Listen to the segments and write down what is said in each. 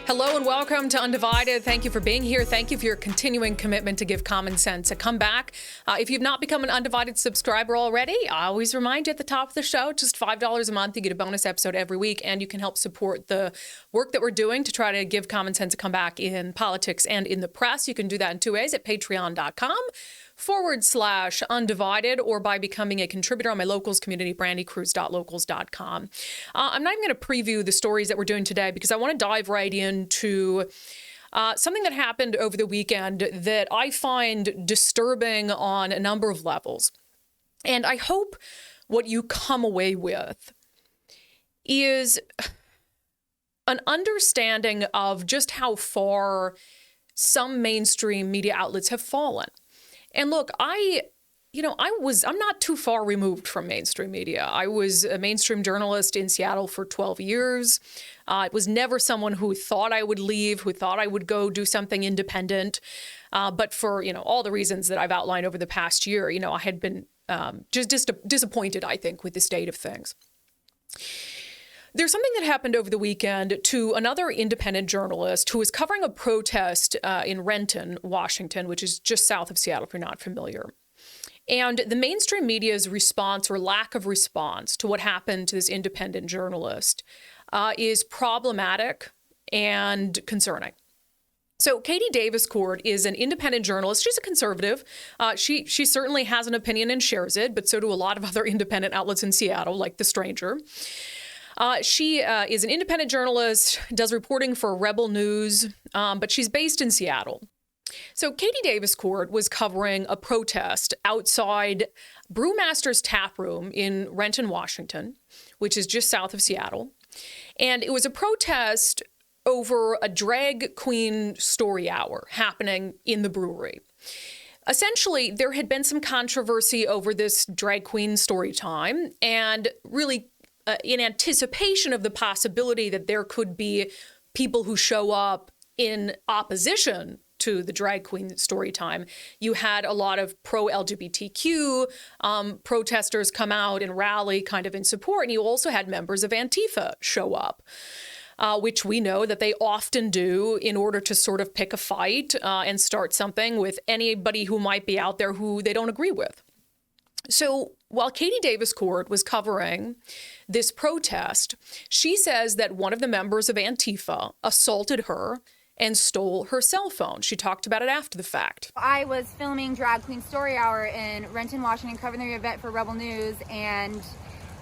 Hello and welcome to Undivided. Thank you for being here. Thank you for your continuing commitment to give common sense a comeback. If you've not become an Undivided subscriber already, I always remind you at the top of the show, just $5 a month. You get a bonus episode every week, and you can help support the work that we're doing to try to give common sense a comeback in politics and in the press. You can do that in two ways at patreon.com/undivided or by becoming a contributor on my locals community, Brandi, Kruse.locals.com. I'm not even going to preview the stories that we're doing today because I want to dive right into something that happened over the weekend that I find disturbing on a number of levels. And I hope what you come away with is an understanding of just how far some mainstream media outlets have fallen. And look, I'm not too far removed from mainstream media. I was a mainstream journalist in Seattle for 12 years. I was never someone who thought I would leave, who thought I would go do something independent. But for, all the reasons that I've outlined over the past year, I had been just disappointed, I think, with the state of things. There's something that happened over the weekend to another independent journalist who was covering a protest in Renton, Washington, which is just south of Seattle, if you're not familiar. And the mainstream media's response or lack of response to what happened to this independent journalist is problematic and concerning. So Katie Davis-Court is an independent journalist. She's a conservative. She certainly has an opinion and shares it, but so do a lot of other independent outlets in Seattle, like The Stranger. She is an independent journalist, does reporting for Rebel News, but she's based in Seattle. So Katie Davis-Court was covering a protest outside Brewmaster's Tap Room in Renton, Washington, which is just south of Seattle. And it was a protest over a drag queen story hour happening in the brewery. Essentially, there had been some controversy over this drag queen story time, and really in anticipation of the possibility that there could be people who show up in opposition to the drag queen story time, you had a lot of pro-LGBTQ protesters come out and rally kind of in support. And you also had members of Antifa show up, which we know that they often do in order to sort of pick a fight and start something with anybody who might be out there who they don't agree with. So while Katie Davis-Court was covering this protest, she says that one of the members of Antifa assaulted her and stole her cell phone. She talked about it after the fact. I was filming Drag Queen Story Hour in Renton, Washington, covering the event for Rebel News, and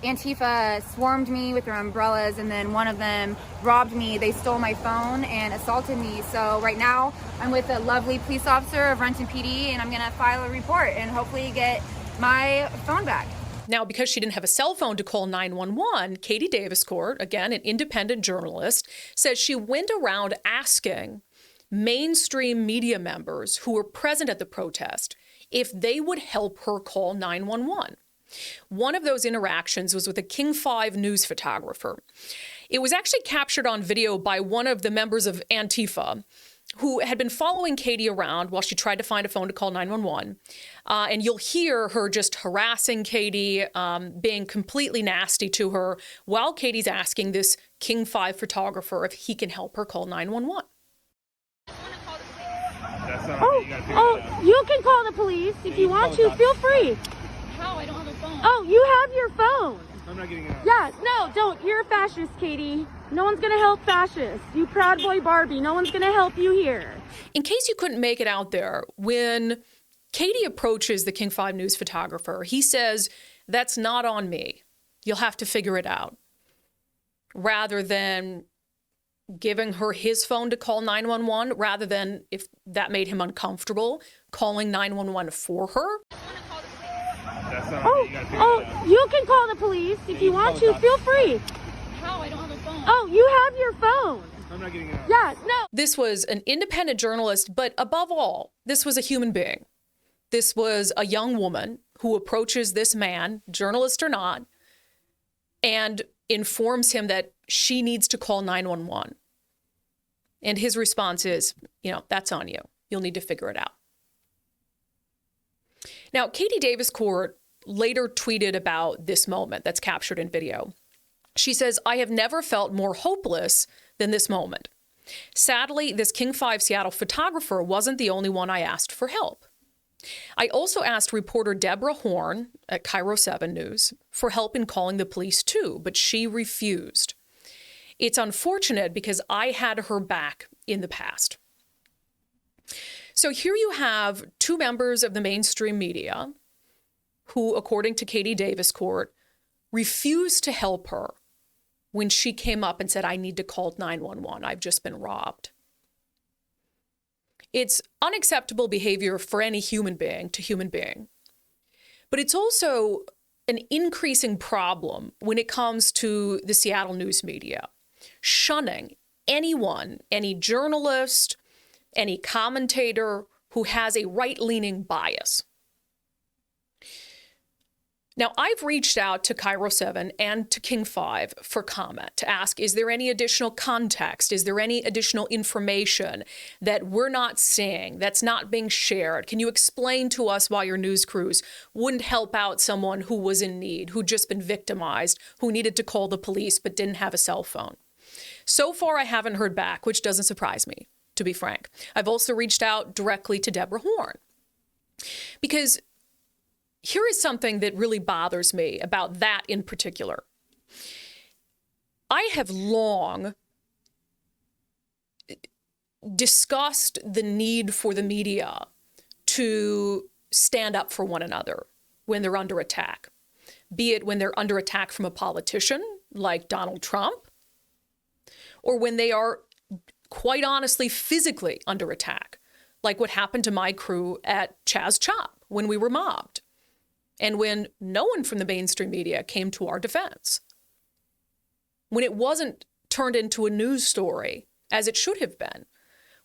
Antifa swarmed me with their umbrellas, and then one of them robbed me. They stole my phone and assaulted me. So right now I'm with a lovely police officer of Renton PD, and I'm gonna file a report and hopefully get my phone back. Now, because she didn't have a cell phone to call 911, Katie Davis-Court, again, an independent journalist, says she went around asking mainstream media members who were present at the protest if they would help her call 911. One of those interactions was with a King 5 news photographer. It was actually captured on video by one of the members of Antifa, who had been following Katie around while she tried to find a phone to call 911. And you'll hear her just harassing Katie, being completely nasty to her while Katie's asking this King 5 photographer if he can help her call 911. You can call the police if you want to. Feel free. How? I don't have a phone. Oh, you have your phone. I'm not getting it out. Yeah, no, don't. You're a fascist, Katie. No one's gonna help fascists. You Proud Boy Barbie. No one's gonna help you here. In case you couldn't make it out there, when Katie approaches the King 5 news photographer, he says, "That's not on me. You'll have to figure it out." Rather than giving her his phone to call 911, rather than, if that made him uncomfortable, calling 911 for her. You can call the police if you want to. Feel free. How? I don't have a phone. Oh, you have your phone. I'm not getting it out. Yeah, no. This was an independent journalist, but above all, this was a human being. This was a young woman who approaches this man, journalist or not, and informs him that she needs to call 911. And his response is, that's on you. You'll need to figure it out. Now, Katie Davis-Court later tweeted about this moment that's captured in video. She says, "I have never felt more hopeless than this moment. Sadly, this King 5 Seattle photographer wasn't the only one I asked for help. I also asked reporter Deborah Horn at Cairo 7 News for help in calling the police too, but she refused. It's unfortunate because I had her back in the past. So here you have two members of the mainstream media who, according to Katie Davis Court, refused to help her when she came up and said, I need to call 911. I've just been robbed. It's unacceptable behavior for any human being to human being. But it's also an increasing problem when it comes to the Seattle news media, shunning anyone, any journalist, any commentator who has a right-leaning bias. Now, I've reached out to Cairo 7 and to King 5 for comment to ask, is there any additional context? Is there any additional information that we're not seeing, that's not being shared? Can you explain to us why your news crews wouldn't help out someone who was in need, who'd just been victimized, who needed to call the police but didn't have a cell phone? So far, I haven't heard back, which doesn't surprise me, to be frank. I've also reached out directly to Deborah Horn because here is something that really bothers me about that in particular. I have long discussed the need for the media to stand up for one another when they're under attack, be it when they're under attack from a politician like Donald Trump, or when they are quite honestly physically under attack, like what happened to my crew at Chaz Chop when we were mobbed. And when no one from the mainstream media came to our defense, when it wasn't turned into a news story as it should have been,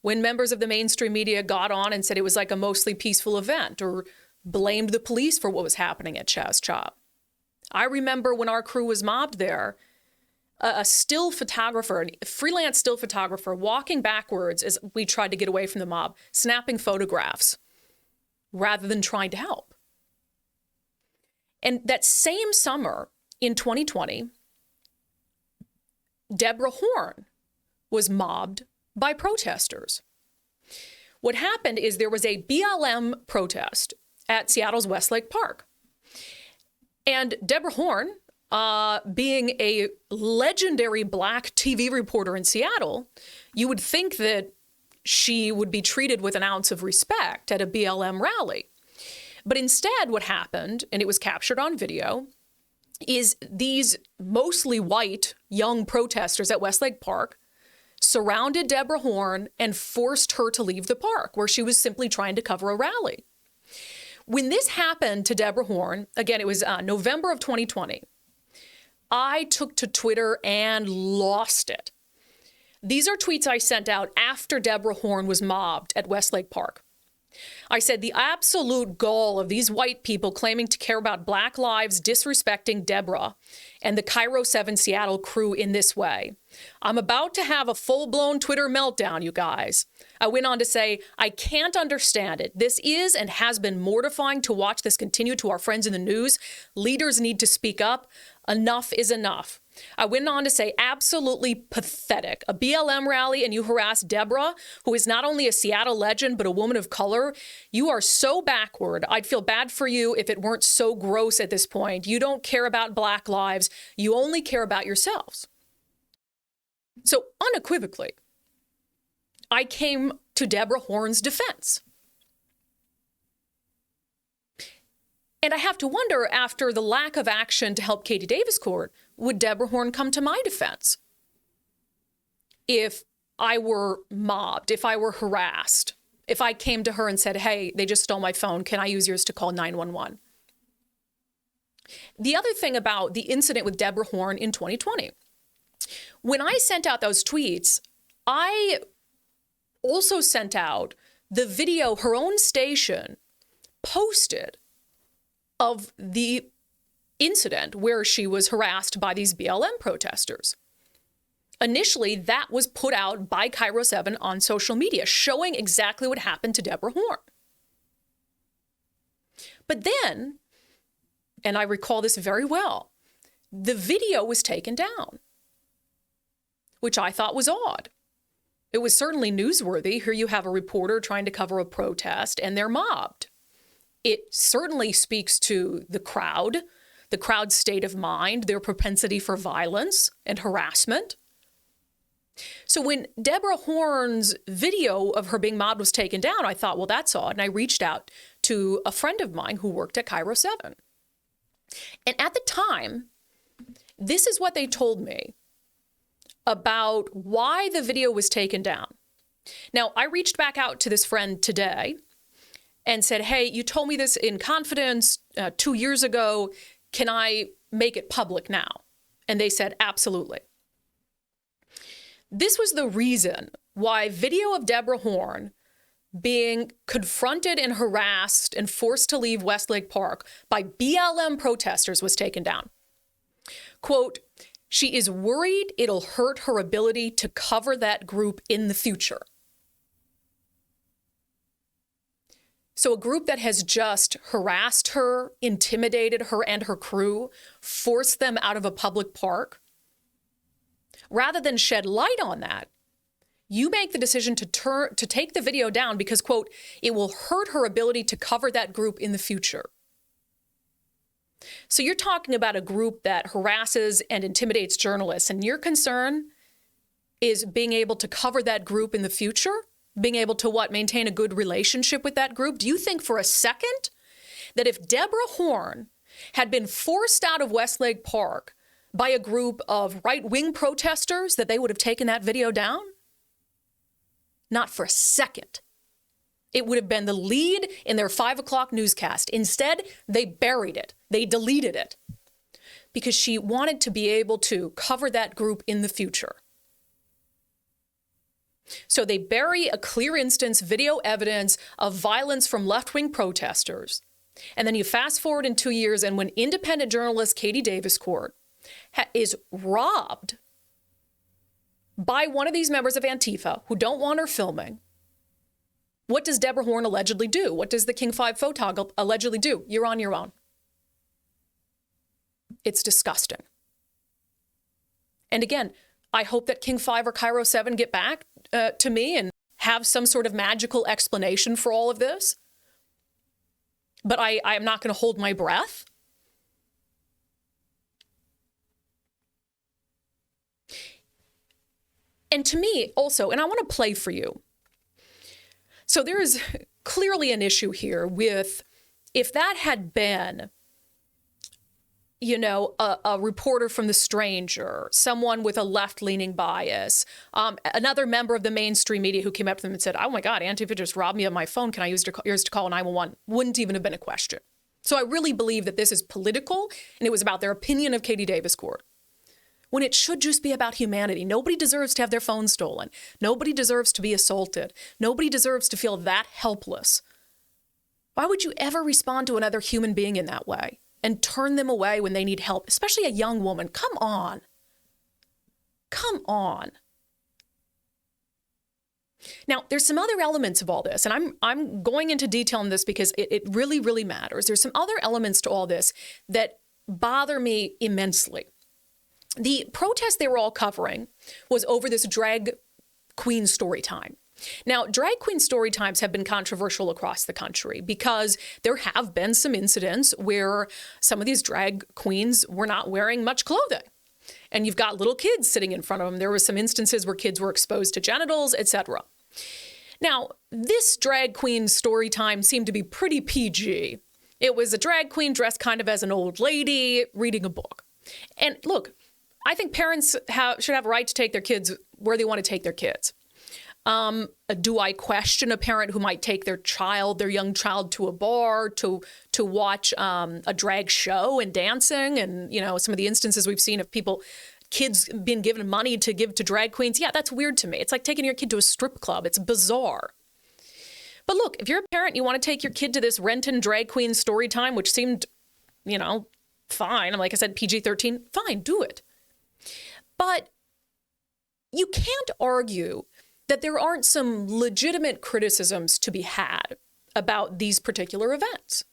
when members of the mainstream media got on and said it was like a mostly peaceful event or blamed the police for what was happening at Chaz Chop. I remember when our crew was mobbed there, a still photographer, a freelance still photographer, walking backwards as we tried to get away from the mob, snapping photographs rather than trying to help. And that same summer in 2020, Deborah Horn was mobbed by protesters. What happened is there was a BLM protest at Seattle's Westlake Park. And Deborah Horn, being a legendary Black TV reporter in Seattle, you would think that she would be treated with an ounce of respect at a BLM rally. But instead, what happened, and it was captured on video, is these mostly white young protesters at Westlake Park surrounded Deborah Horn and forced her to leave the park, where she was simply trying to cover a rally. When this happened to Deborah Horn, again, it was November of 2020, I took to Twitter and lost it. These are tweets I sent out after Deborah Horn was mobbed at Westlake Park. I said, the absolute gall of these white people claiming to care about Black lives, disrespecting Deborah and the Cairo 7 Seattle crew in this way. I'm about to have a full-blown Twitter meltdown, you guys. I went on to say, I can't understand it. This is and has been mortifying to watch this continue to our friends in the news. Leaders need to speak up. Enough is enough. I went on to say, absolutely pathetic. A BLM rally and you harass Deborah, who is not only a Seattle legend, but a woman of color. You are so backward. I'd feel bad for you if it weren't so gross at this point. You don't care about Black lives. You only care about yourselves. So unequivocally, I came to Deborah Horn's defense. And I have to wonder, after the lack of action to help Katie Davis Court, would Deborah Horn come to my defense? If I were mobbed, if I were harassed, if I came to her and said, hey, they just stole my phone, can I use yours to call 911? The other thing about the incident with Deborah Horn in 2020, when I sent out those tweets, I also sent out the video her own station posted of the incident where she was harassed by these BLM protesters. Initially, that was put out by Cairo 7 on social media, showing exactly what happened to Deborah Horn. But then, and I recall this very well, the video was taken down, which I thought was odd. It was certainly newsworthy. Here you have a reporter trying to cover a protest and they're mobbed. It certainly speaks to the crowd's state of mind, their propensity for violence and harassment. So when Deborah Horn's video of her being mobbed was taken down, I thought, well, that's odd. And I reached out to a friend of mine who worked at Cairo 7. And at the time, this is what they told me about why the video was taken down. Now, I reached back out to this friend today and said, hey, you told me this in confidence 2 years ago. Can I make it public now? And they said, absolutely. This was the reason why video of Deborah Horn being confronted and harassed and forced to leave Westlake Park by BLM protesters was taken down. Quote, she is worried it'll hurt her ability to cover that group in the future. So a group that has just harassed her, intimidated her and her crew, forced them out of a public park, rather than shed light on that, you make the decision to take the video down because, quote, it will hurt her ability to cover that group in the future. So you're talking about a group that harasses and intimidates journalists, and your concern is being able to cover that group in the future? Being able to what? Maintain a good relationship with that group? Do you think for a second that if Deborah Horn had been forced out of Westlake Park by a group of right-wing protesters that they would have taken that video down? Not for a second. It would have been the lead in their 5 o'clock newscast. Instead, they buried it. They deleted it because she wanted to be able to cover that group in the future. So they bury a clear instance, video evidence of violence from left-wing protesters. And then you fast forward in 2 years, and when independent journalist Katie Davis-Court is robbed by one of these members of Antifa who don't want her filming, what does Deborah Horn allegedly do? What does the King 5 photog allegedly do? You're on your own. It's disgusting. And again, I hope that King 5 or Cairo 7 get back to me and have some sort of magical explanation for all of this. But I am not going to hold my breath. And to me also, and I want to play for you. So there is clearly an issue here with if that had been, you know, a reporter from The Stranger, someone with a left-leaning bias, another member of the mainstream media who came up to them and said, oh my God, Antifa just robbed me of my phone. Can I use yours to call 911? Wouldn't even have been a question. So I really believe that this is political and it was about their opinion of Katie Davis-Court, when it should just be about humanity. Nobody deserves to have their phone stolen. Nobody deserves to be assaulted. Nobody deserves to feel that helpless. Why would you ever respond to another human being in that way and turn them away when they need help, especially a young woman? Come on. Come on. Now, there's some other elements of all this, and I'm going into detail on this because it really, really matters. There's some other elements to all this that bother me immensely. The protest they were all covering was over this drag queen story time. Now, drag queen story times have been controversial across the country because there have been some incidents where some of these drag queens were not wearing much clothing. And you've got little kids sitting in front of them. There were some instances where kids were exposed to genitals, etc. Now, this drag queen story time seemed to be pretty PG. It was a drag queen dressed kind of as an old lady reading a book. And look, I think parents should have a right to take their kids where they want to take their kids. Do I question a parent who might take their young child to a bar to watch a drag show and dancing? And, you know, some of the instances we've seen of kids being given money to give to drag queens. Yeah, that's weird to me. It's like taking your kid to a strip club. It's bizarre. But look, if you're a parent, you want to take your kid to this Renton drag queen story time, which seemed, you know, fine. Like I said, PG-13, fine, do it. But you can't argue that there aren't some legitimate criticisms to be had about these particular events.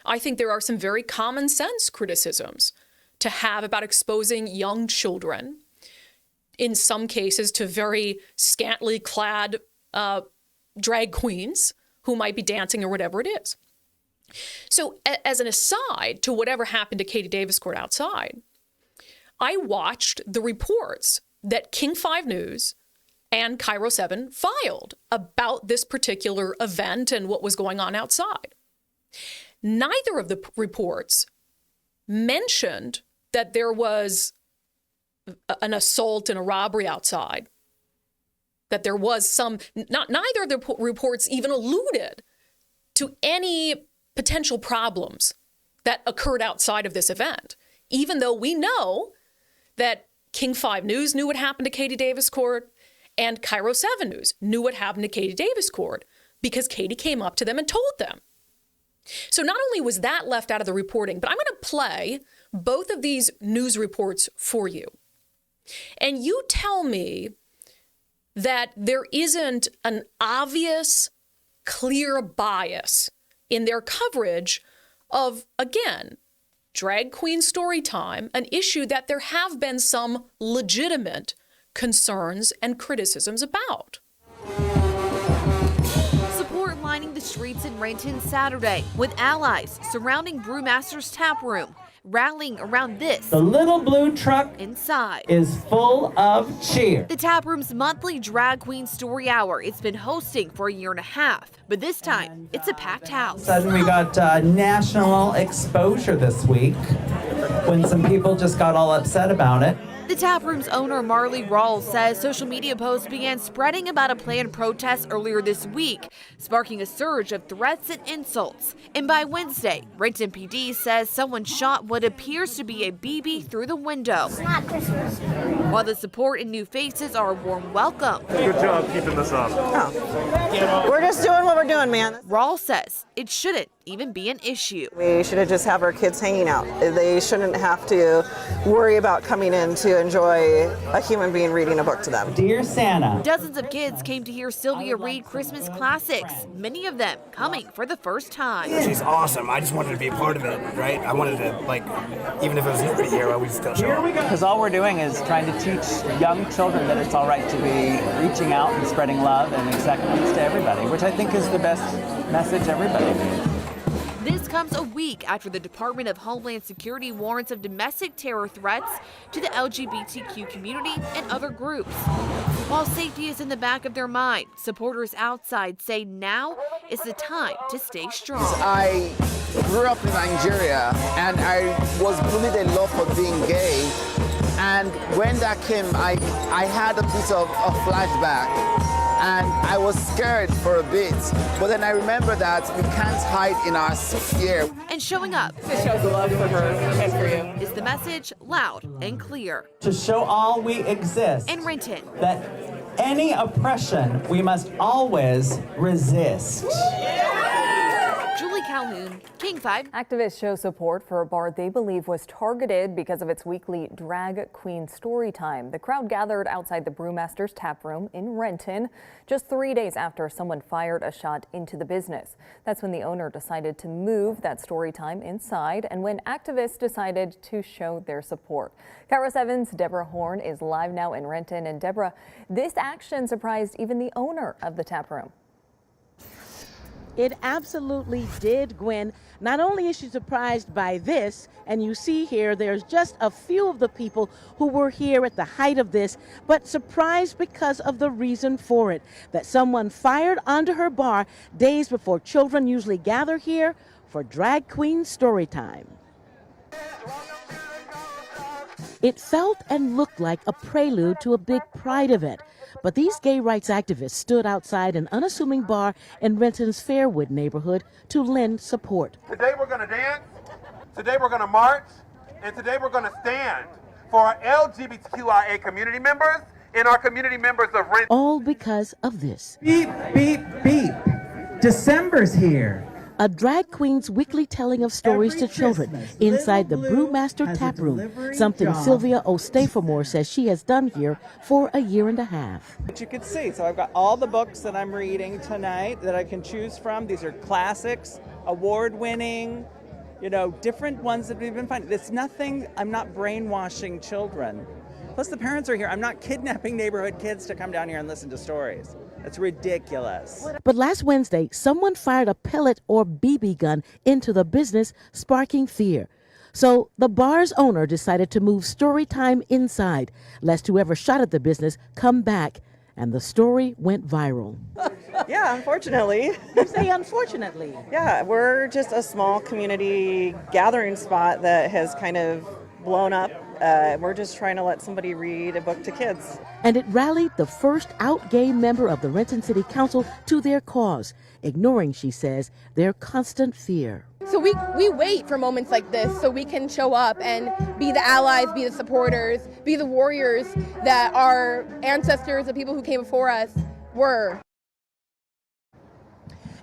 I think there are some very common sense criticisms to have about exposing young children in some cases to very scantily clad drag queens who might be dancing or whatever it is. So as an aside to whatever happened to Katie Davis Court outside, I watched the reports that King 5 News and Cairo 7 filed about this particular event and what was going on outside. Neither of the neither mentioned that there was an assault and a robbery outside, that there was neither of the reports even alluded to any potential problems that occurred outside of this event, even though we know that King 5 News knew what happened to Katie Davis Court and Cairo 7 News knew what happened to Katie Davis Court because Katie came up to them and told them. So not only was that left out of the reporting, but I'm going to play both of these news reports for you. And you tell me that there isn't an obvious, clear bias in their coverage of, again, drag queen story time, an issue that there have been some legitimate concerns and criticisms about. Support lining the streets in Renton Saturday with allies surrounding Brewmaster's Tap Room, rallying around this. The little blue truck inside is full of cheer. The Tap Room's monthly drag queen story hour. It's been hosting for a year and a half, but this time it's a packed house. Suddenly we got national exposure this week when some people just got all upset about it. The Tap Room's owner, Marley Rawls, says social media posts began spreading about a planned protest earlier this week, sparking a surge of threats and insults. And by Wednesday, Renton PD says someone shot what appears to be a BB through the window. It's not Christmas. While the support and new faces are a warm welcome. Good job keeping this up. We're just doing what we're doing, man. Rawls says it shouldn't even be an issue. We should have just have our kids hanging out. They shouldn't have to worry about coming in to enjoy a human being reading a book to them. Dear Santa. Dozens of kids came to hear Sylvia read Christmas classics, many of them coming for the first time. She's awesome. I just wanted to be a part of it, right? I wanted to, even if it was nobody here, I would still show up. Because all we're doing is trying to teach young children that it's all right to be reaching out and spreading love and acceptance to everybody, which I think is the best message everybody needs. This comes a week after the Department of Homeland Security warns of domestic terror threats to the LGBTQ community and other groups. While safety is in the back of their mind, supporters outside say now is the time to stay strong. I grew up in Nigeria and I was bullied a lot for being gay. And when that came, I had a bit of a flashback. And I was scared for a bit, but then I remember that we can't hide in our fear. And showing up. It shows the love for her and for you. Is the message loud and clear. To show all we exist. In Renton. That any oppression we must always resist. Julie Calhoun, King 5. Activists show support for a bar they believe was targeted because of its weekly drag queen story time. The crowd gathered outside the Brewmaster's Tap Room in Renton just 3 days after someone fired a shot into the business. That's when the owner decided to move that story time inside and when activists decided to show their support. Cairo 7's Deborah Horn is live now in Renton. And Deborah, this action surprised even the owner of the tap room. It absolutely did, Gwen. Not only is she surprised by this, and you see here there's just a few of the people who were here at the height of this, but surprised because of the reason for it, that someone fired onto her bar days before children usually gather here for drag queen story time. It felt and looked like a prelude to a big pride event. But these gay rights activists stood outside an unassuming bar in Renton's Fairwood neighborhood to lend support. Today we're going to dance, today we're going to march, and today we're going to stand for our LGBTQIA community members and our community members of Renton. All because of this. Beep, beep, beep. December's here. A drag queen's weekly telling of stories to children inside the Brewmaster Tap Room, something Sylvia Ostafamore says she has done here for a year and a half. But you can see, so I've got all the books that I'm reading tonight that I can choose from. These are classics, award-winning, different ones that we've been finding. It's nothing, I'm not brainwashing children. Plus the parents are here. I'm not kidnapping neighborhood kids to come down here and listen to stories. That's ridiculous. But last Wednesday, someone fired a pellet or BB gun into the business, sparking fear. So the bar's owner decided to move story time inside, lest whoever shot at the business come back. And the story went viral. Yeah, unfortunately. You say unfortunately. Yeah, we're just a small community gathering spot that has kind of blown up. We're just trying to let somebody read a book to kids. And it rallied the first out gay member of the Renton City Council to their cause, ignoring, she says, their constant fear. So we wait for moments like this so we can show up and be the allies, be the supporters, be the warriors that our ancestors, the people who came before us, were.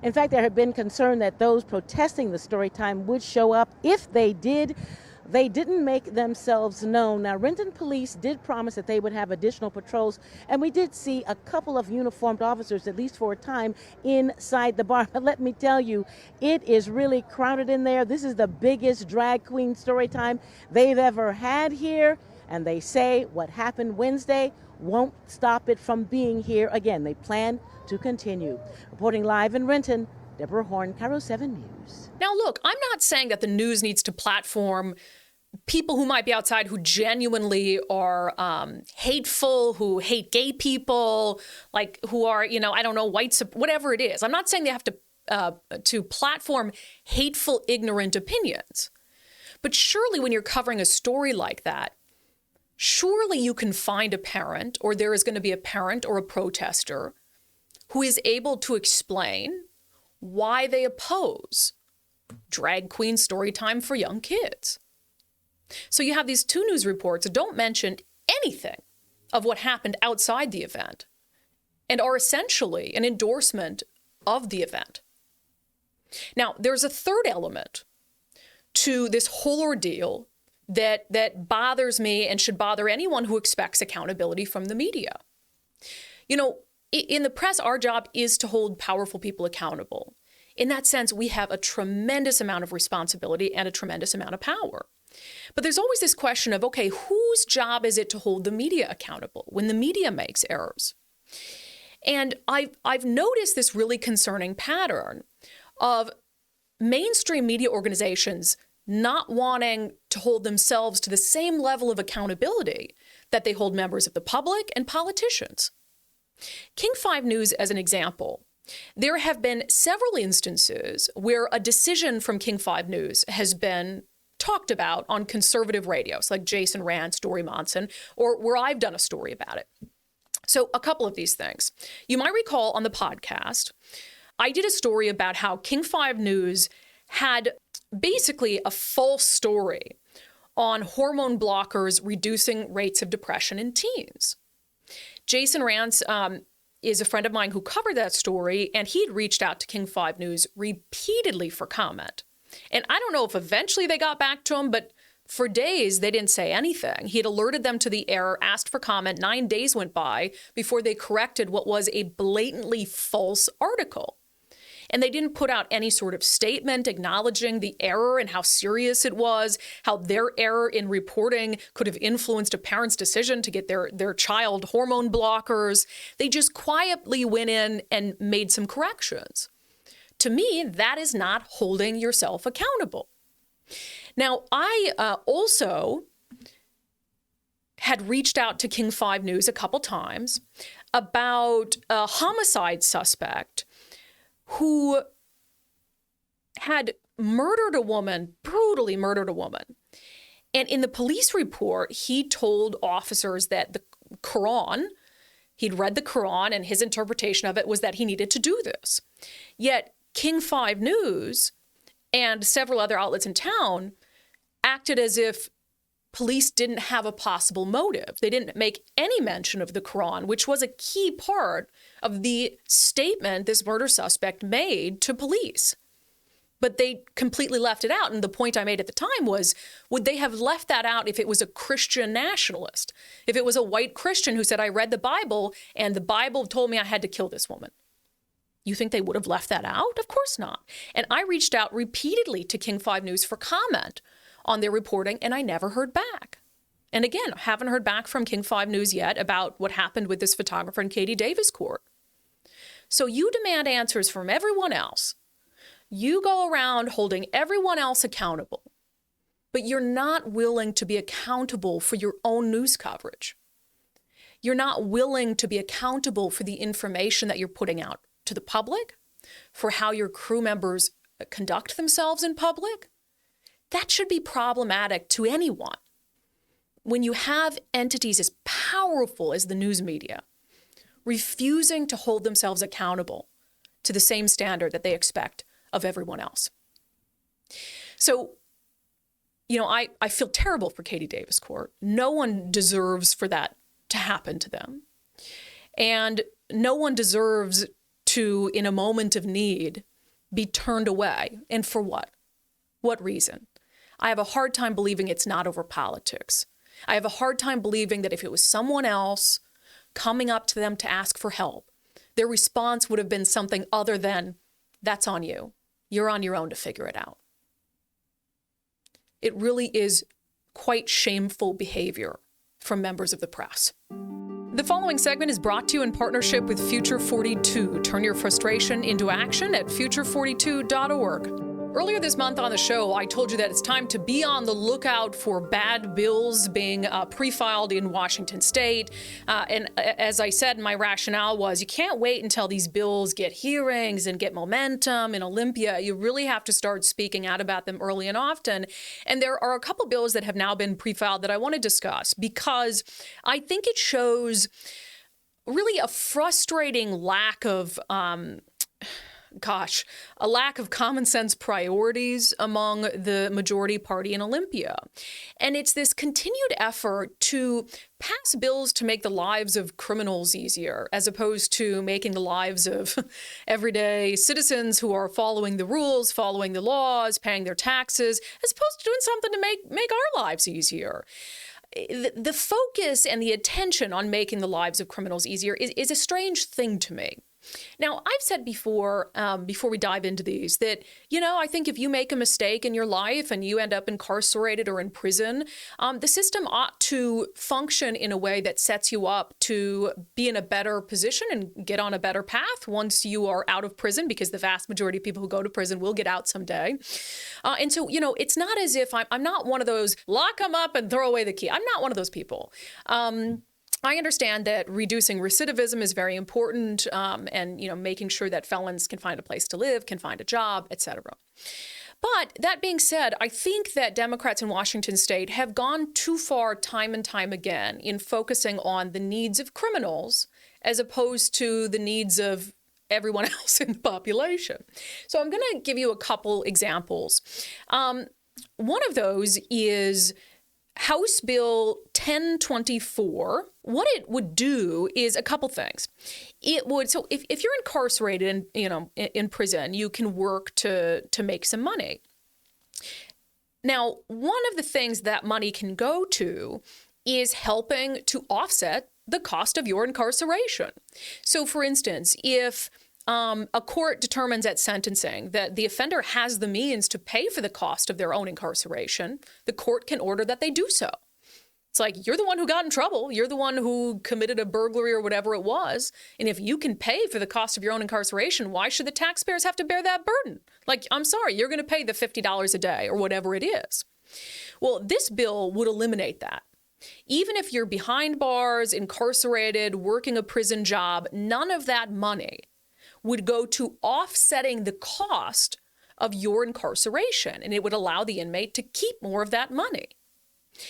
In fact, there had been concern that those protesting the story time would show up. If they did, they didn't make themselves known. Now, Renton police did promise that they would have additional patrols, and we did see a couple of uniformed officers, at least for a time, inside the bar. But let me tell you, it is really crowded in there. This is the biggest drag queen story time they've ever had here, and they say what happened Wednesday won't stop it from being here again. They plan to continue. Reporting live in Renton, Deborah Horn, Cairo 7 News. Now, look, I'm not saying that the news needs to platform people who might be outside who genuinely are hateful, who hate gay people, like who are, I don't know, white, whatever it is. I'm not saying they have to platform hateful, ignorant opinions. But surely when you're covering a story like that, surely you can find a parent, or there is going to be a parent or a protester who is able to explain why they oppose drag queen story time for young kids. So you have these two news reports that don't mention anything of what happened outside the event and are essentially an endorsement of the event. Now, there's a third element to this whole ordeal that bothers me and should bother anyone who expects accountability from the media. In the press, our job is to hold powerful people accountable. In that sense, we have a tremendous amount of responsibility and a tremendous amount of power. But there's always this question of, okay, whose job is it to hold the media accountable when the media makes errors? And I've noticed this really concerning pattern of mainstream media organizations not wanting to hold themselves to the same level of accountability that they hold members of the public and politicians. King 5 News, as an example, there have been several instances where a decision from King 5 News has been talked about on conservative radios, like Jason Rantz, Dory Monson, or where I've done a story about it. So a couple of these things. You might recall on the podcast, I did a story about how King 5 News had basically a false story on hormone blockers reducing rates of depression in teens. Jason Rantz is a friend of mine who covered that story, and he'd reached out to King 5 News repeatedly for comment. And I don't know if eventually they got back to him, but for days they didn't say anything. He had alerted them to the error, asked for comment. 9 days went by before they corrected what was a blatantly false article. And they didn't put out any sort of statement acknowledging the error and how serious it was, how their error in reporting could have influenced a parent's decision to get their child hormone blockers. They just quietly went in and made some corrections. To me, that is not holding yourself accountable. Now, I also had reached out to King 5 News a couple times about a homicide suspect who had murdered a woman, brutally murdered a woman. And in the police report, he told officers that the Quran, he'd read the Quran, and his interpretation of it was that he needed to do this. Yet King 5 News and several other outlets in town acted as if police didn't have a possible motive. They didn't make any mention of the Quran, which was a key part of the statement this murder suspect made to police. But they completely left it out. And the point I made at the time was, would they have left that out if it was a Christian nationalist? If it was a white Christian who said, I read the Bible and the Bible told me I had to kill this woman? You think they would have left that out? Of course not. And I reached out repeatedly to King 5 News for comment on their reporting, and I never heard back. And again, haven't heard back from King 5 News yet about what happened with this photographer in Katie Davis court. So you demand answers from everyone else. You go around holding everyone else accountable, but you're not willing to be accountable for your own news coverage. You're not willing to be accountable for the information that you're putting out to the public, for how your crew members conduct themselves in public. That should be problematic to anyone. When you have entities as powerful as the news media refusing to hold themselves accountable to the same standard that they expect of everyone else. So, I feel terrible for Katie Davis court. No one deserves for that to happen to them. And no one deserves to, in a moment of need, be turned away. And for what? What reason? I have a hard time believing it's not over politics. I have a hard time believing that if it was someone else coming up to them to ask for help, their response would have been something other than, that's on you. You're on your own to figure it out. It really is quite shameful behavior from members of the press. The following segment is brought to you in partnership with Future 42. Turn your frustration into action at future42.org. Earlier this month on the show, I told you that it's time to be on the lookout for bad bills being pre-filed in Washington state. And as I said, my rationale was you can't wait until these bills get hearings and get momentum in Olympia. You really have to start speaking out about them early and often. And there are a couple bills that have now been pre-filed that I want to discuss because I think it shows really a frustrating lack of a lack of common sense priorities among the majority party in Olympia. And it's this continued effort to pass bills to make the lives of criminals easier, as opposed to making the lives of everyday citizens who are following the rules, following the laws, paying their taxes, as opposed to doing something to make our lives easier. The focus and the attention on making the lives of criminals easier is a strange thing to me. Now, I've said before we dive into these, that, I think if you make a mistake in your life and you end up incarcerated or in prison, the system ought to function in a way that sets you up to be in a better position and get on a better path once you are out of prison, because the vast majority of people who go to prison will get out someday. And so, it's not as if I'm not one of those lock them up and throw away the key. I'm not one of those people. I understand that reducing recidivism is very important, and making sure that felons can find a place to live, can find a job, etc. But that being said, I think that Democrats in Washington state have gone too far time and time again in focusing on the needs of criminals as opposed to the needs of everyone else in the population. So I'm going to give you a couple examples. One of those is House Bill 1024. What it would do is a couple things. It would, so if you're incarcerated and in prison, you can work to make some money. Now, one of the things that money can go to is helping to offset the cost of your incarceration. So, for instance, if a court determines at sentencing that the offender has the means to pay for the cost of their own incarceration, the court can order that they do so. It's like, you're the one who got in trouble. You're the one who committed a burglary or whatever it was. And if you can pay for the cost of your own incarceration, why should the taxpayers have to bear that burden? Like, I'm sorry, you're going to pay the $50 a day or whatever it is. Well, this bill would eliminate that. Even if you're behind bars, incarcerated, working a prison job, none of that money would go to offsetting the cost of your incarceration, and it would allow the inmate to keep more of that money.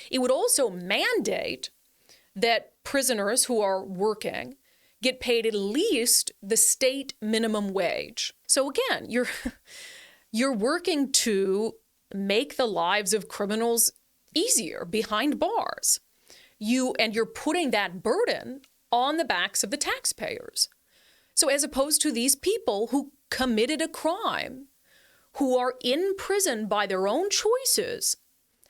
It would also mandate that prisoners who are working get paid at least the state minimum wage. So again, you're working to make the lives of criminals easier behind bars. You're putting that burden on the backs of the taxpayers. So as opposed to these people who committed a crime, who are in prison by their own choices,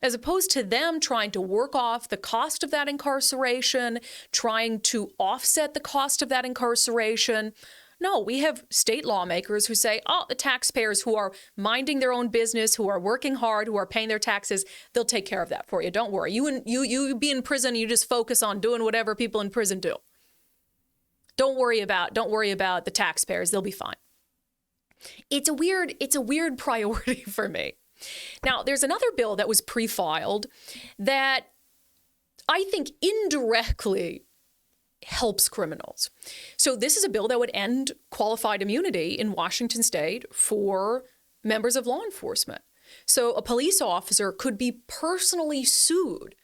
as opposed to them trying to work off the cost of that incarceration, trying to offset the cost of that incarceration, No, we have state lawmakers who say, oh, the taxpayers who are minding their own business, who are working hard, who are paying their taxes, they'll take care of that for you. Don't worry. You be in prison, you just focus on doing whatever people in prison do. Don't worry about the taxpayers. They'll be fine. It's a weird priority for me. Now, there's another bill that was pre-filed that I think indirectly helps criminals. So this is a bill that would end qualified immunity in Washington state for members of law enforcement. So a police officer could be personally sued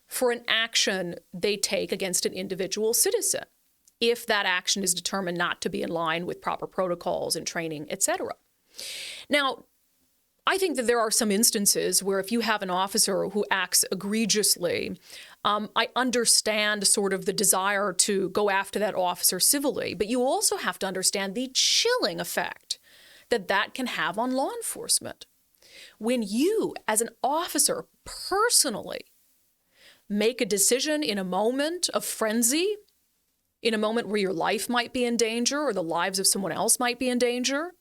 for an action they take against an individual citizen if that action is determined not to be in line with proper protocols and training, etc. Now, I think that there are some instances where if you have an officer who acts egregiously, I understand sort of the desire to go after that officer civilly, but you also have to understand the chilling effect that that can have on law enforcement. When you, as an officer, personally make a decision in a moment of frenzy, in a moment where your life might be in danger or the lives of someone else might be in danger,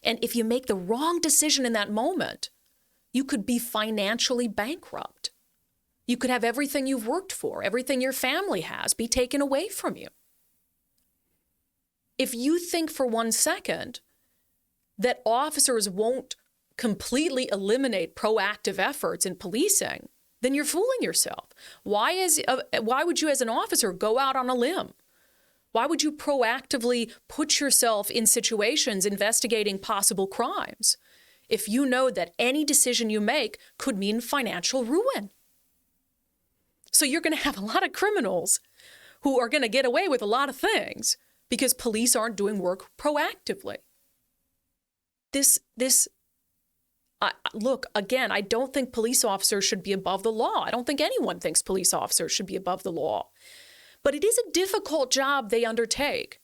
and if you make the wrong decision in that moment, you could be financially bankrupt. You could have everything you've worked for, everything your family has, be taken away from you. If you think for 1 second that officers won't completely eliminate proactive efforts in policing, then you're fooling yourself. Why would you as an officer go out on a limb? Why would you proactively put yourself in situations investigating possible crimes if you know that any decision you make could mean financial ruin? So you're going to have a lot of criminals who are going to get away with a lot of things because police aren't doing work proactively. Look, again, I don't think police officers should be above the law. I don't think anyone thinks police officers should be above the law. But it is a difficult job they undertake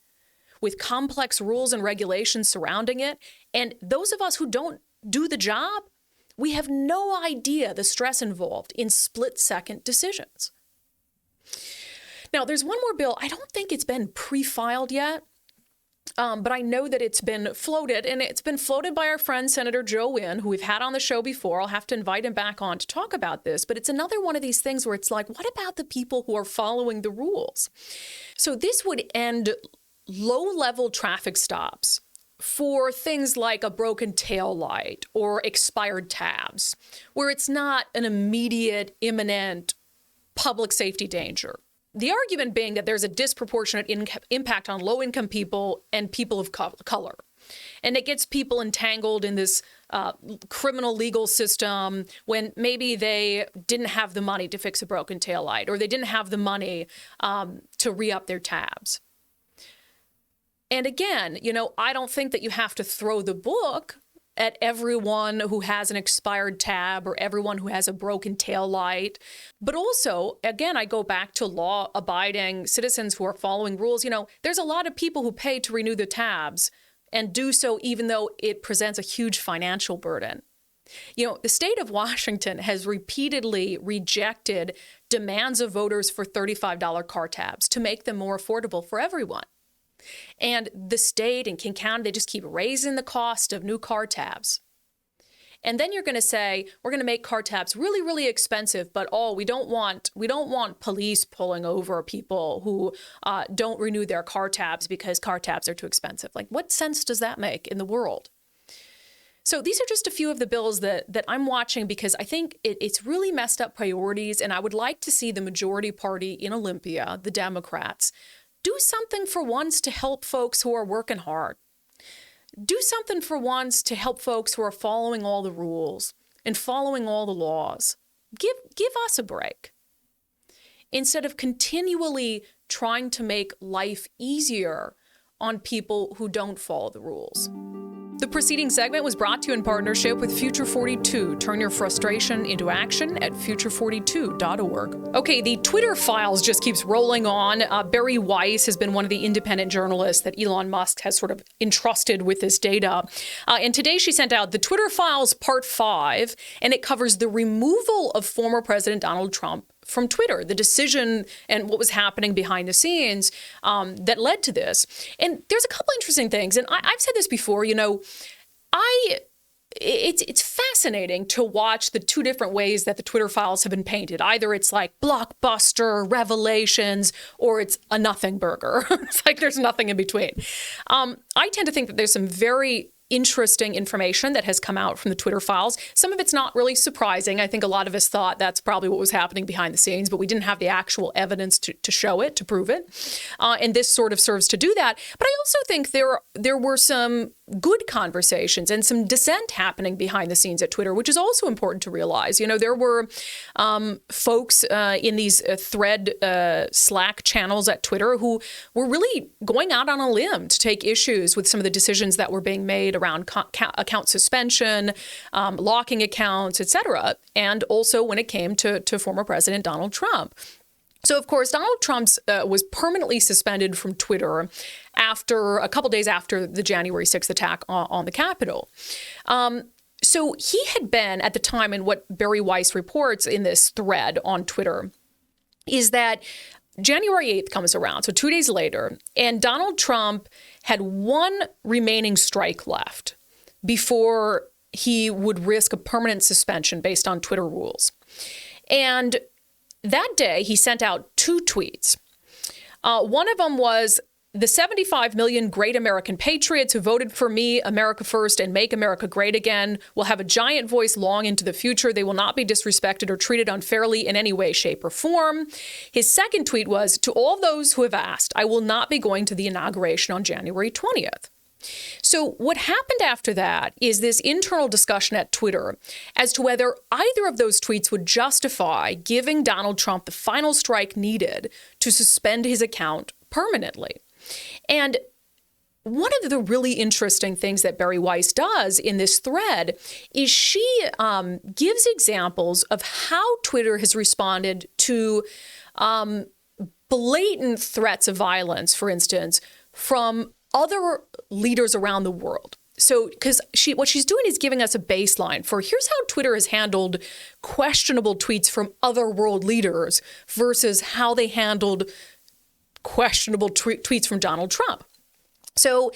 with complex rules and regulations surrounding it. And those of us who don't do the job, we have no idea the stress involved in split-second decisions. Now, there's one more bill. I don't think it's been pre-filed yet, but I know that it's been floated, and it's been floated by our friend Senator Joe Wynn, who we've had on the show before. I'll have to invite him back on to talk about this, but it's another one of these things where it's like, what about the people who are following the rules? So this would end low-level traffic stops for things like a broken tail light or expired tabs, where it's not an immediate, imminent public safety danger. The argument being that there's a disproportionate impact on low-income people and people of color. And it gets people entangled in this criminal legal system when maybe they didn't have the money to fix a broken taillight, or they didn't have the money to re-up their tabs. And again, I don't think that you have to throw the book at everyone who has an expired tab or everyone who has a broken tail light. But also, again, I go back to law-abiding citizens who are following rules. There's a lot of people who pay to renew the tabs and do so even though it presents a huge financial burden. The state of Washington has repeatedly rejected demands of voters for $35 car tabs to make them more affordable for everyone. And the state and King County, they just keep raising the cost of new car tabs. And then you're going to say, we're going to make car tabs really, really expensive, but we don't want police pulling over people who don't renew their car tabs because car tabs are too expensive. Like, what sense does that make in the world? So these are just a few of the bills that I'm watching because I think it's really messed up priorities, and I would like to see the majority party in Olympia, the Democrats, do something for once to help folks who are working hard. Do something for once to help folks who are following all the rules and following all the laws. Give us a break. Instead of continually trying to make life easier on people who don't follow the rules. The preceding segment was brought to you in partnership with Future 42. Turn your frustration into action at future42.org. Okay, the Twitter files just keeps rolling on. Barry Weiss has been one of the independent journalists that Elon Musk has sort of entrusted with this data. And today she sent out the Twitter files Part 5, and it covers the removal of former President Donald Trump from Twitter, the decision and what was happening behind the scenes that led to this. And there's a couple interesting things. And I've said this before, it's fascinating to watch the two different ways that the Twitter files have been painted. Either it's like blockbuster revelations or it's a nothing burger. It's like there's nothing in between. I tend to think that there's some very interesting information that has come out from the Twitter files. Some of it's not really surprising. I think a lot of us thought that's probably what was happening behind the scenes, but we didn't have the actual evidence to show it, to prove it. And this sort of serves to do that. But I also think there were some good conversations and some dissent happening behind the scenes at Twitter, which is also important to realize. There were folks in these thread Slack channels at Twitter who were really going out on a limb to take issues with some of the decisions that were being made around account suspension, locking accounts, et cetera, and also when it came to former President Donald Trump. So, of course, Donald Trump was permanently suspended from Twitter a couple days after the January 6th attack on the Capitol. So he had been at the time, and what Bari Weiss reports in this thread on Twitter is that January 8th comes around, so 2 days later, and Donald Trump had one remaining strike left before he would risk a permanent suspension based on Twitter rules. And that day, he sent out two tweets. One of them was, "The 75 million great American patriots who voted for me, America First, and Make America Great Again will have a giant voice long into the future. They will not be disrespected or treated unfairly in any way, shape, or form." His second tweet was, "To all those who have asked, I will not be going to the inauguration on January 20th. So what happened after that is this internal discussion at Twitter as to whether either of those tweets would justify giving Donald Trump the final strike needed to suspend his account permanently. And one of the really interesting things that Bari Weiss does in this thread is she gives examples of how Twitter has responded to blatant threats of violence, for instance, from other leaders around the world. So, because what she's doing is giving us a baseline for here's how Twitter has handled questionable tweets from other world leaders versus how they handled questionable tweets from Donald Trump. So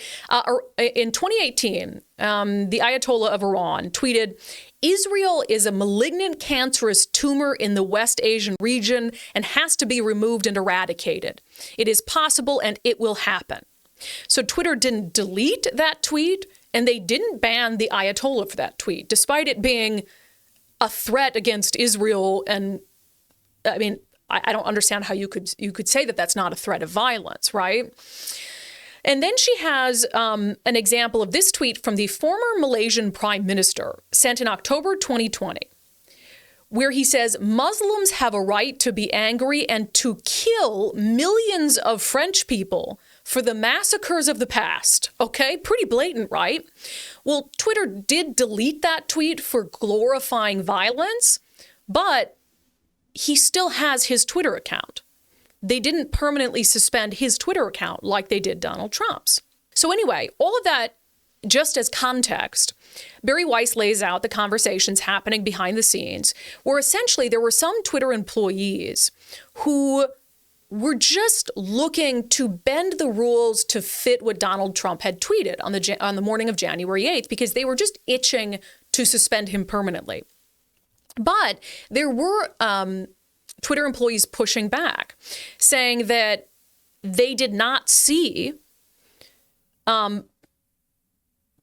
in 2018, the Ayatollah of Iran tweeted, "Israel is a malignant, cancerous tumor in the West Asian region and has to be removed and eradicated. It is possible and it will happen." So Twitter didn't delete that tweet, and they didn't ban the Ayatollah for that tweet, despite it being a threat against Israel. And I mean, I don't understand how you could say that that's not a threat of violence, right? And then she has an example of this tweet from the former Malaysian prime minister sent in October 2020, where he says, "Muslims have a right to be angry and to kill millions of French people for the massacres of the past." Okay, pretty blatant, right? Well, Twitter did delete that tweet for glorifying violence, but he still has his Twitter account. They didn't permanently suspend his Twitter account like they did Donald Trump's. So anyway, all of that just as context, Bari Weiss lays out the conversations happening behind the scenes, where essentially there were some Twitter employees who were just looking to bend the rules to fit what Donald Trump had tweeted on the morning of January 8th, because they were just itching to suspend him permanently. But there were Twitter employees pushing back, saying that they did not see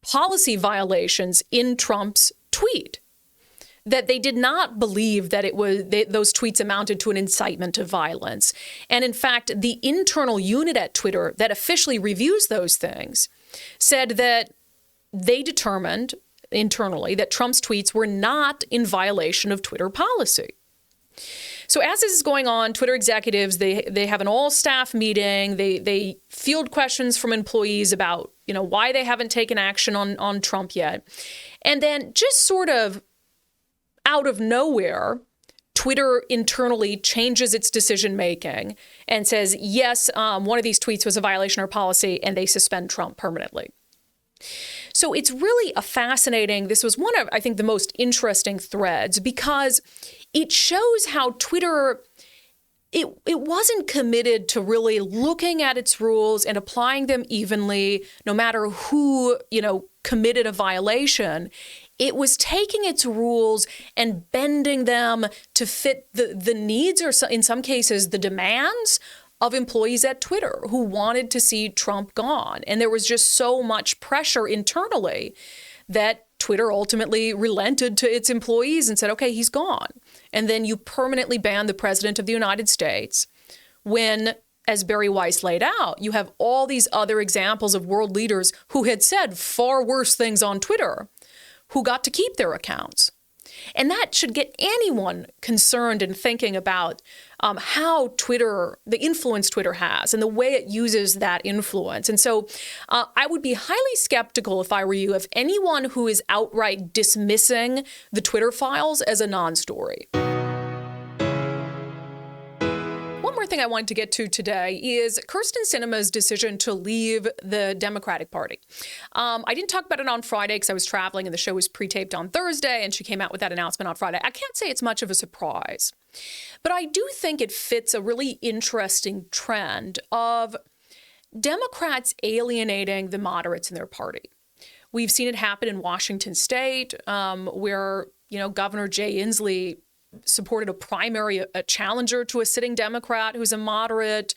policy violations in Trump's tweet, that they did not believe that those tweets amounted to an incitement to violence. And in fact, the internal unit at Twitter that officially reviews those things said that they determined internally that Trump's tweets were not in violation of Twitter policy. So as this is going on, Twitter executives, they have an all-staff meeting. They field questions from employees about, why they haven't taken action on Trump yet. And then just sort of out of nowhere, Twitter internally changes its decision-making and says, yes, one of these tweets was a violation of our policy, and they suspend Trump permanently. So it's really a fascinating, this was one of, I think, the most interesting threads, because it shows how Twitter, it wasn't committed to really looking at its rules and applying them evenly, no matter who, committed a violation. It was taking its rules and bending them to fit the needs, or in some cases, the demands of employees at Twitter who wanted to see Trump gone. And there was just so much pressure internally that Twitter ultimately relented to its employees and said, okay, he's gone. And then you permanently ban the president of the United States when, as Barry Weiss laid out, you have all these other examples of world leaders who had said far worse things on Twitter who got to keep their accounts. And that should get anyone concerned and thinking about how Twitter, the influence Twitter has and the way it uses that influence. And so I would be highly skeptical, if I were you, of anyone who is outright dismissing the Twitter files as a non-story. One more thing I wanted to get to today is Kyrsten Sinema's decision to leave the Democratic Party. I didn't talk about it on Friday because I was traveling and the show was pre-taped on Thursday, and she came out with that announcement on Friday. I can't say it's much of a surprise, but I do think it fits a really interesting trend of Democrats alienating the moderates in their party. We've seen it happen in Washington State, where, Governor Jay Inslee supported a challenger to a sitting Democrat who's a moderate.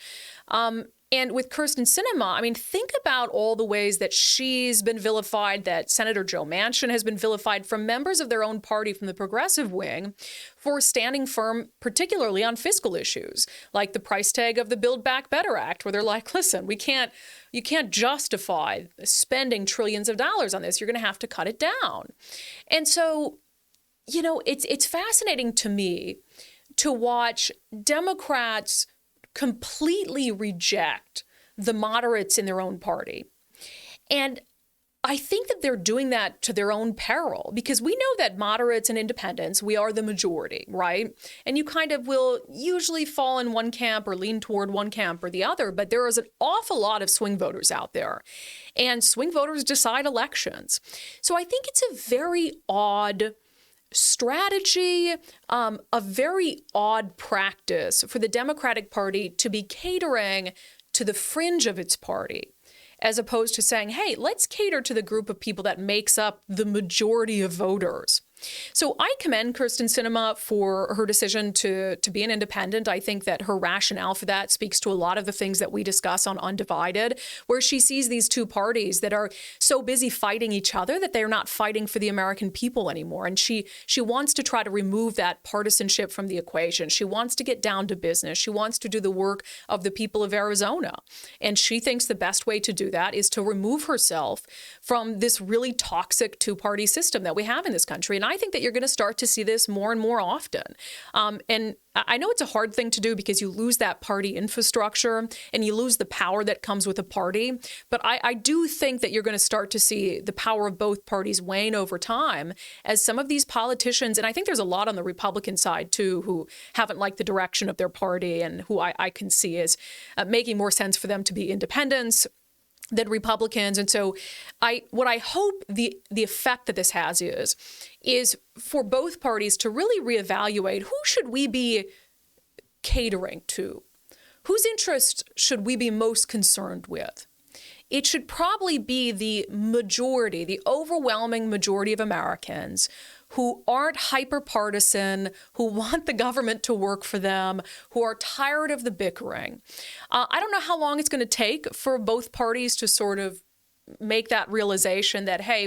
And with Kyrsten Sinema, think about all the ways that she's been vilified, that Senator Joe Manchin has been vilified from members of their own party from the progressive wing for standing firm, particularly on fiscal issues, like the price tag of the Build Back Better Act, where they're like, listen, you can't justify spending trillions of dollars on this. You're going to have to cut it down. And so, it's fascinating to me to watch Democrats completely reject the moderates in their own party. And I think that they're doing that to their own peril, because we know that moderates and independents, we are the majority, right? And you kind of will usually fall in one camp or lean toward one camp or the other, but there is an awful lot of swing voters out there, and swing voters decide elections. So I think it's a very odd strategy, a very odd practice for the Democratic Party to be catering to the fringe of its party, as opposed to saying, hey, let's cater to the group of people that makes up the majority of voters. So I commend Kyrsten Sinema for her decision to be an independent. I think that her rationale for that speaks to a lot of the things that we discuss on Undivided, where she sees these two parties that are so busy fighting each other that they're not fighting for the American people anymore. And she wants to try to remove that partisanship from the equation. She wants to get down to business. She wants to do the work of the people of Arizona. And she thinks the best way to do that is to remove herself from this really toxic two-party system that we have in this country. And I think that you're going to start to see this more and more often. And I know it's a hard thing to do because you lose that party infrastructure and you lose the power that comes with a party. But I do think that you're going to start to see the power of both parties wane over time as some of these politicians, and I think there's a lot on the Republican side too, who haven't liked the direction of their party and who I can see as making more sense for them to be independents than Republicans. And so what I hope the effect that this has is for both parties to really reevaluate, who should we be catering to? Whose interest should we be most concerned with? It should probably be the majority, the overwhelming majority of Americans who aren't hyper-partisan, who want the government to work for them, who are tired of the bickering. I don't know how long it's going to take for both parties to sort of make that realization that, hey,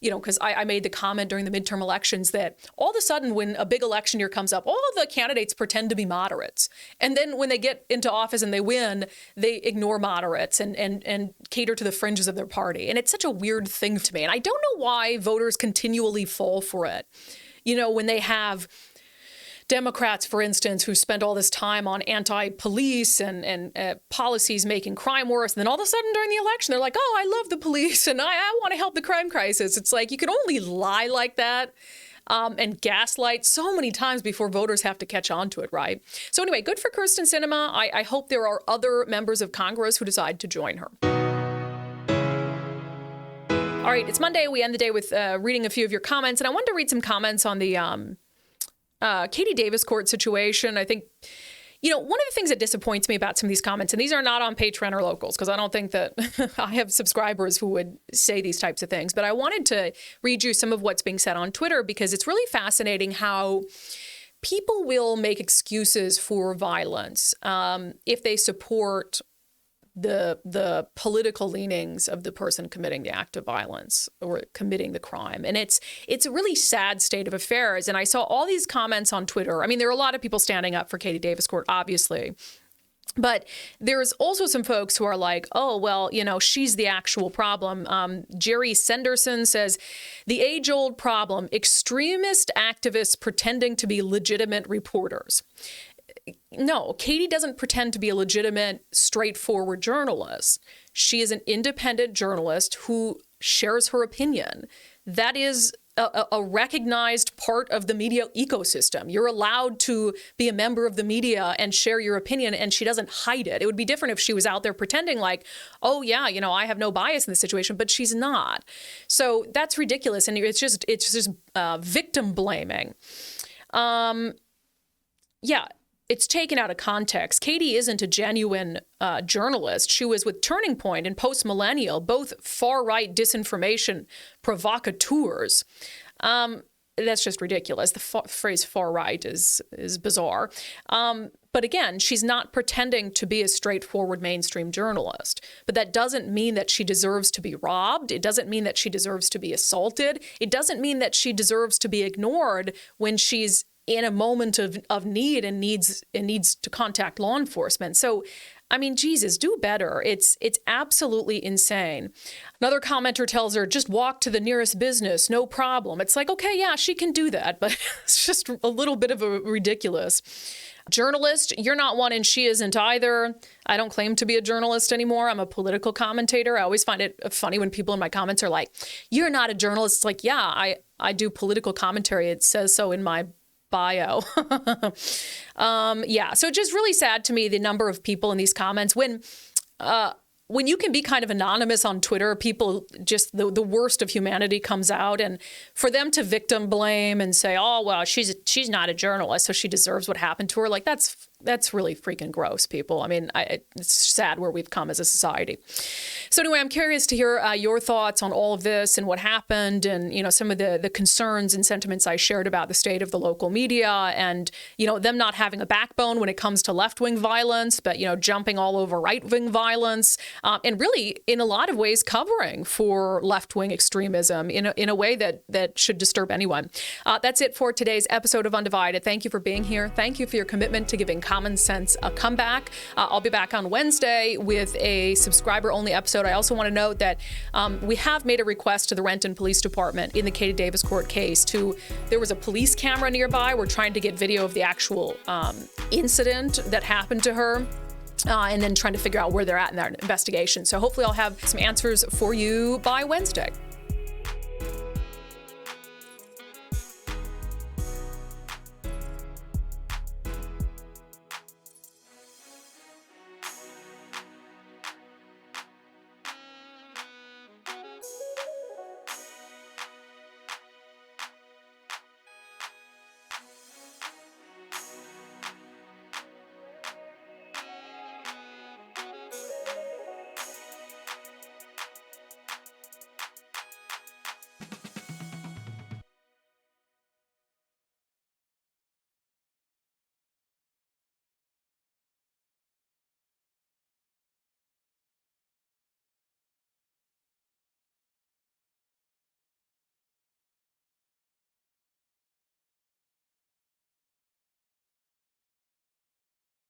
because I made the comment during the midterm elections that all of a sudden when a big election year comes up, all of the candidates pretend to be moderates. And then when they get into office and they win, they ignore moderates and cater to the fringes of their party. And it's such a weird thing to me. And I don't know why voters continually fall for it. When they have Democrats, for instance, who spend all this time on anti-police and policies making crime worse. And then all of a sudden during the election, they're like, oh, I love the police and I want to help the crime crisis. It's like you can only lie like that and gaslight so many times before voters have to catch on to it, right? So anyway, good for Kyrsten Sinema. I hope there are other members of Congress who decide to join her. All right, it's Monday. We end the day with reading a few of your comments, and I wanted to read some comments on the Katie Davis court situation. I think, one of the things that disappoints me about some of these comments, and these are not on Patreon or Locals, because I don't think that I have subscribers who would say these types of things, but I wanted to read you some of what's being said on Twitter, because it's really fascinating how people will make excuses for violence if they support the political leanings of the person committing the act of violence or committing the crime. And it's a really sad state of affairs. And I saw all these comments on Twitter. I mean, there are a lot of people standing up for Katie Davis court, obviously. But there's also some folks who are like, oh, well, she's the actual problem. Jerry Senderson says, the age-old problem, extremist activists pretending to be legitimate reporters. No, Katie doesn't pretend to be a legitimate, straightforward journalist. She is an independent journalist who shares her opinion. That is a recognized part of the media ecosystem. You're allowed to be a member of the media and share your opinion, and she doesn't hide it. It would be different if she was out there pretending like, oh yeah, I have no bias in this situation, but she's not. So that's ridiculous, and it's just victim blaming. Yeah. It's taken out of context. Katie isn't a genuine journalist. She was with Turning Point and Post Millennial, both far-right disinformation provocateurs. That's just ridiculous. The phrase far-right is bizarre. But again, she's not pretending to be a straightforward mainstream journalist. But that doesn't mean that she deserves to be robbed. It doesn't mean that she deserves to be assaulted. It doesn't mean that she deserves to be ignored when she's in a moment of need and needs to contact law enforcement. So, I mean, Jesus, do better. It's absolutely insane. Another commenter tells her, just walk to the nearest business, no problem. It's like, okay, yeah, she can do that, but it's just a little bit of a ridiculous. Journalist, you're not one and she isn't either. I don't claim to be a journalist anymore. I'm a political commentator. I always find it funny when people in my comments are like, you're not a journalist. It's like, yeah, I do political commentary. It says so in my bio. Yeah, so just really sad to me, the number of people in these comments. When you can be kind of anonymous on Twitter, people just, the worst of humanity comes out, and for them to victim blame and say, oh, well, she's not a journalist, so she deserves what happened to her. Like, that's really freaking gross, people. I mean, it's sad where we've come as a society. So anyway, I'm curious to hear your thoughts on all of this and what happened, and some of the concerns and sentiments I shared about the state of the local media, and them not having a backbone when it comes to left-wing violence, but jumping all over right-wing violence, and really in a lot of ways covering for left-wing extremism in a way that should disturb anyone. That's it for today's episode of Undivided. Thank you for being here. Thank you for your commitment to giving common sense a comeback. I'll be back on Wednesday with a subscriber-only episode. I also want to note that we have made a request to the Renton Police Department in the Katie Davis court case. There was a police camera nearby. We're trying to get video of the actual incident that happened to her. And then trying to figure out where they're at in that investigation. So hopefully I'll have some answers for you by Wednesday.